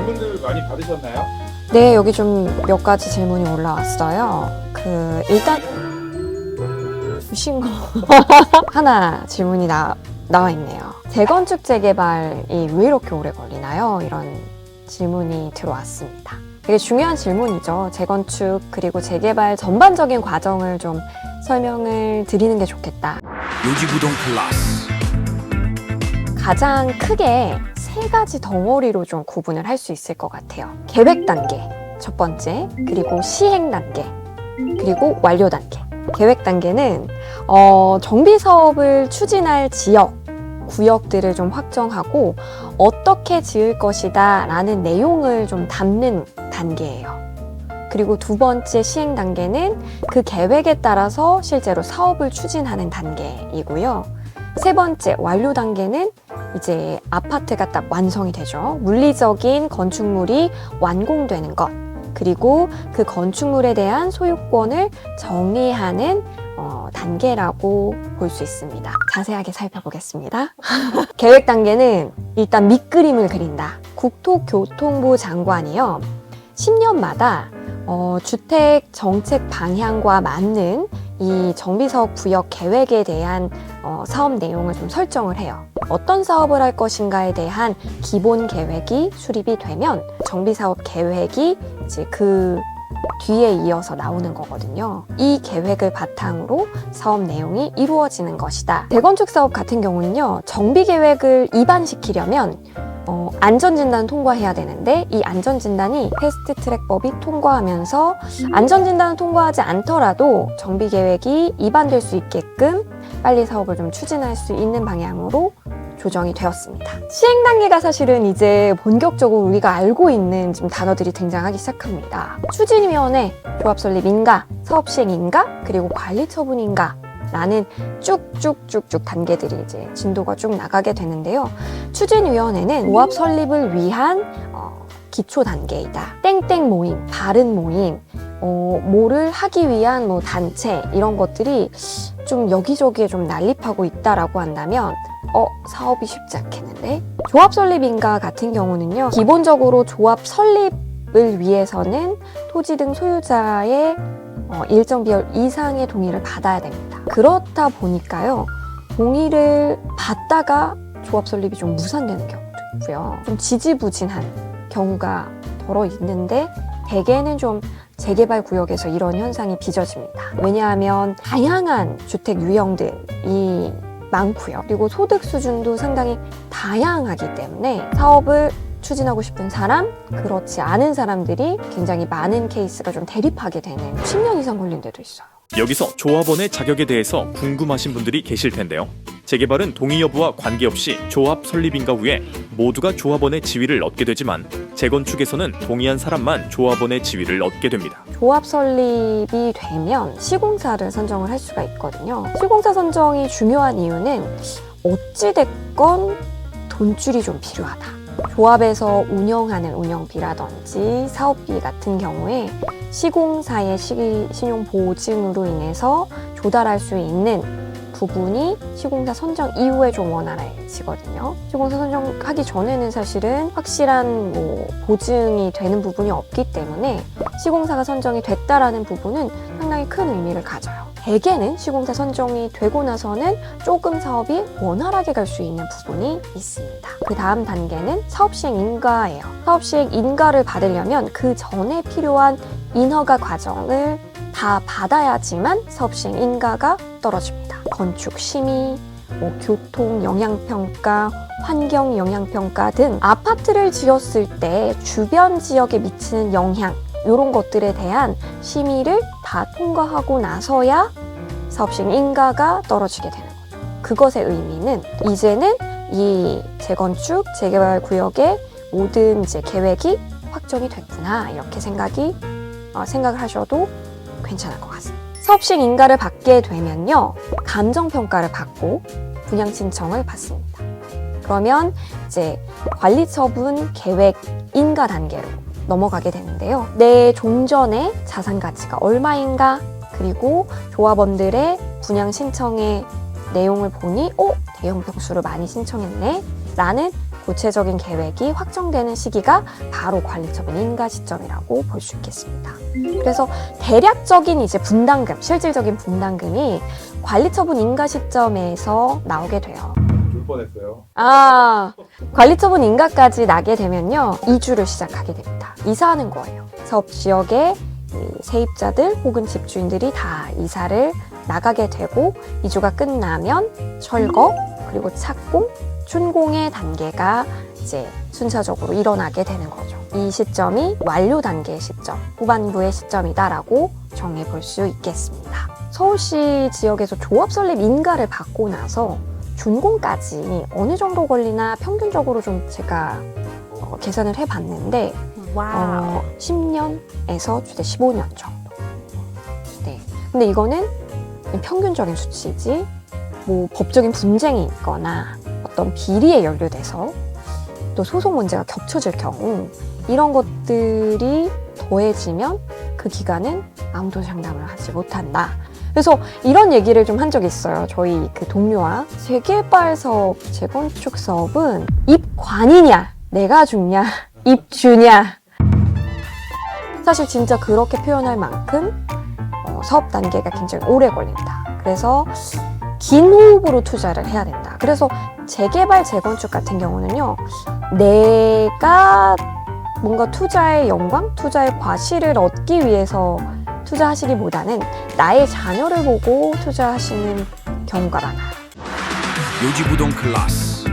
질문들 많이 받으셨나요? 네, 여기 좀 몇 가지 질문이 올라왔어요. 일단 거 하나 질문이 나와 있네요. 재건축 재개발이 왜 이렇게 오래 걸리나요? 이런 질문이 들어왔습니다. 되게 중요한 질문이죠. 재건축 그리고 재개발 전반적인 과정을 좀 설명을 드리는 게 좋겠다. 요지부동 플러스. 가장 크게 세 가지 덩어리로 좀 구분을 할 수 있을 것 같아요. 계획 단계, 첫 번째, 그리고 시행 단계, 그리고 완료 단계. 계획 단계는 정비 사업을 추진할 지역, 구역들을 좀 확정하고 어떻게 지을 것이다 라는 내용을 좀 담는 단계예요. 그리고 두 번째 시행 단계는 그 계획에 따라서 실제로 사업을 추진하는 단계이고요. 세 번째 완료 단계는 이제 아파트가 딱 완성이 되죠. 물리적인 건축물이 완공되는 것. 그리고 그 건축물에 대한 소유권을 정리하는 단계라고 볼 수 있습니다. 자세하게 살펴보겠습니다. 계획 단계는 일단 밑그림을 그린다. 국토교통부 장관이요. 10년마다 주택 정책 방향과 맞는 이 정비사업 구역 계획에 대한 사업 내용을 좀 설정을 해요. 어떤 사업을 할 것인가에 대한 기본 계획이 수립이 되면 정비사업 계획이 이제 그 뒤에 이어서 나오는 거거든요. 이 계획을 바탕으로 사업 내용이 이루어지는 것이다. 재건축 사업 같은 경우는요, 정비 계획을 입안시키려면 안전진단 통과해야 되는데 이 안전진단이 패스트트랙법이 통과하면서 안전진단을 통과하지 않더라도 정비계획이 위반될 수 있게끔 빨리 사업을 좀 추진할 수 있는 방향으로 조정이 되었습니다. 시행 단계가 사실은 이제 본격적으로 우리가 알고 있는 지금 단어들이 등장하기 시작합니다. 추진위원회, 조합설립인가, 사업시행인가, 그리고 관리처분인가 라는 쭉쭉쭉쭉 단계들이 이제 진도가 쭉 나가게 되는데요. 추진위원회는 조합 설립을 위한 기초 단계이다. 땡땡 모임, 바른 모임, 뭐를 하기 위한 뭐 단체 이런 것들이 좀 여기저기에 좀 난립하고 있다라고 한다면 사업이 쉽지 않겠는데? 조합 설립인가 같은 경우는요. 기본적으로 조합 설립을 위해서는 토지 등 소유자의 일정 비율 이상의 동의를 받아야 됩니다. 그렇다 보니까요. 동의를 받다가 조합 설립이 좀 무산되는 경우도 있고요. 좀 지지부진한 경우가 덜어 있는데 대개는 좀 재개발 구역에서 이런 현상이 빚어집니다. 왜냐하면 다양한 주택 유형들이 많고요. 그리고 소득 수준도 상당히 다양하기 때문에 사업을 추진하고 싶은 사람, 그렇지 않은 사람들이 굉장히 많은 케이스가 좀 대립하게 되는 10년 이상 걸린 데도 있어요. 여기서 조합원의 자격에 대해서 궁금하신 분들이 계실 텐데요. 재개발은 동의 여부와 관계없이 조합 설립인가 후에 모두가 조합원의 지위를 얻게 되지만 재건축에서는 동의한 사람만 조합원의 지위를 얻게 됩니다. 조합 설립이 되면 시공사를 선정을 할 수가 있거든요. 시공사 선정이 중요한 이유는 어찌됐건 돈줄이 좀 필요하다. 조합에서 운영하는 운영비라든지 사업비 같은 경우에 시공사의 신용보증으로 인해서 조달할 수 있는 부분이 시공사 선정 이후에 좀 원활해지거든요. 시공사 선정하기 전에는 사실은 확실한 보증이 되는 부분이 없기 때문에 시공사가 선정이 됐다라는 부분은 상당히 큰 의미를 가져요. 대개는 시공사 선정이 되고 나서는 조금 사업이 원활하게 갈 수 있는 부분이 있습니다. 그 다음 단계는 사업시행 인가예요. 사업시행 인가를 받으려면 그 전에 필요한 인허가 과정을 다 받아야지만 사업시행 인가가 떨어집니다. 건축 심의, 교통 영향평가, 환경 영향평가 등 아파트를 지었을 때 주변 지역에 미치는 영향 이런 것들에 대한 심의를 다 통과하고 나서야 사업시행 인가가 떨어지게 되는 거죠. 그것의 의미는 이제는 이 재건축, 재개발 구역의 모든 이제 계획이 확정이 됐구나 이렇게 생각을 하셔도 괜찮을 것 같습니다. 사업시행 인가를 받게 되면요. 감정평가를 받고 분양 신청을 받습니다. 그러면 이제 관리처분 계획 인가 단계로 넘어가게 되는데요. 내 종전의 자산 가치가 얼마인가, 그리고 조합원들의 분양 신청의 내용을 보니 대형 평수를 많이 신청했네 라는 구체적인 계획이 확정되는 시기가 바로 관리처분 인가 시점이라고 볼 수 있겠습니다. 그래서 대략적인 이제 분담금, 실질적인 분담금이 관리처분 인가 시점에서 나오게 돼요. 줄 뻔했어요. 관리처분 인가까지 나게 되면요, 이주를 시작하게 됩니다. 이사하는 거예요. 사업 지역에 이 세입자들 혹은 집주인들이 다 이사를 나가게 되고, 이주가 끝나면 철거, 그리고 착공, 준공의 단계가 이제 순차적으로 일어나게 되는 거죠. 이 시점이 완료 단계의 시점, 후반부의 시점이다라고 정해 볼 수 있겠습니다. 서울시 지역에서 조합 설립 인가를 받고 나서 준공까지 어느 정도 걸리나 평균적으로 좀 제가 계산을 해봤는데 10년에서 최대 15년 정도. 네. 근데 이거는 평균적인 수치이지 뭐 법적인 분쟁이 있거나 어떤 비리에 연루돼서 또 소송 문제가 겹쳐질 경우 이런 것들이 더해지면 그 기간은 아무도 장담을 하지 못한다. 그래서 이런 얘기를 좀 한 적이 있어요. 저희 그 동료와. 재개발 사업, 재건축 사업은 입관이냐, 내가 죽냐, 입주냐. 사실 진짜 그렇게 표현할 만큼 사업 단계가 굉장히 오래 걸린다. 그래서 긴 호흡으로 투자를 해야 된다. 그래서 재개발, 재건축 같은 경우는요, 내가 뭔가 투자의 영광, 투자의 과실을 얻기 위해서 투자하시기보다는 나의 자녀를 보고 투자하시는 경우가 많아요. 요지부동 클래스